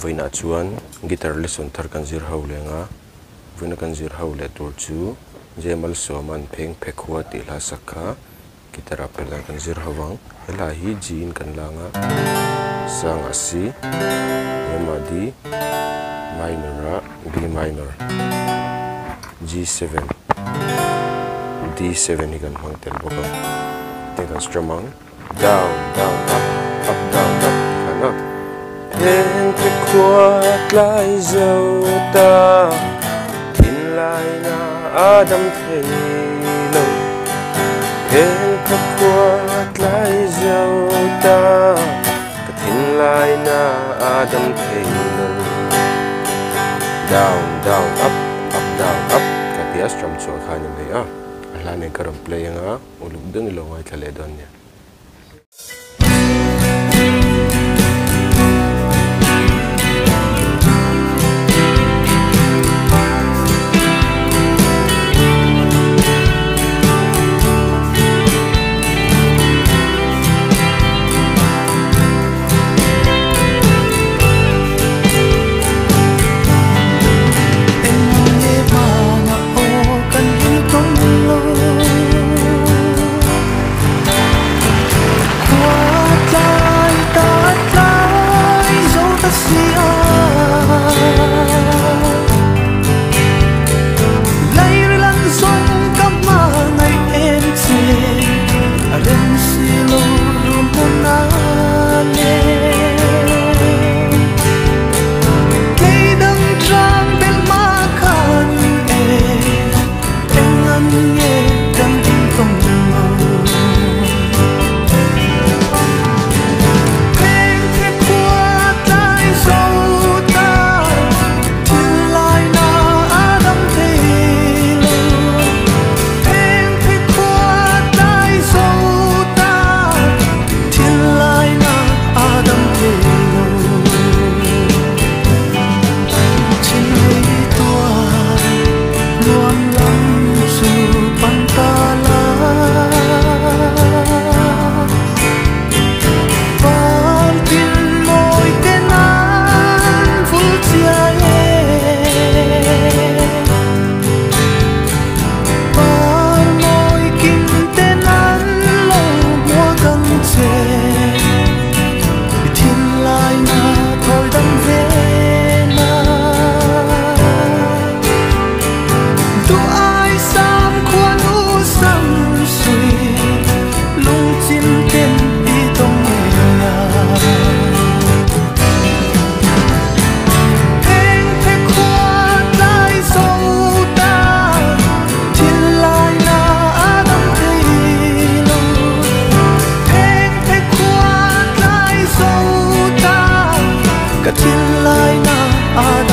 voina chuan guitar lesson thar kan zir ho lenga voina kan zir ho le tur chu jemal soman pheng phekhuwa ti la sakha guitar apela kan zir hawang hela hi G in kan langa sang asi yama D minor B minor G7 D7 hi kan hang tel boka te kan strumang down down up down up kana pheng phekhuwa lai zo ta in lai na adam thelo pheng phekhuwa lai zo ta in lai na adam thelo down down up down up ka dia strum chu khani me a ala ne karam play nga uluk deng lo ngai thale don nya Katil lai na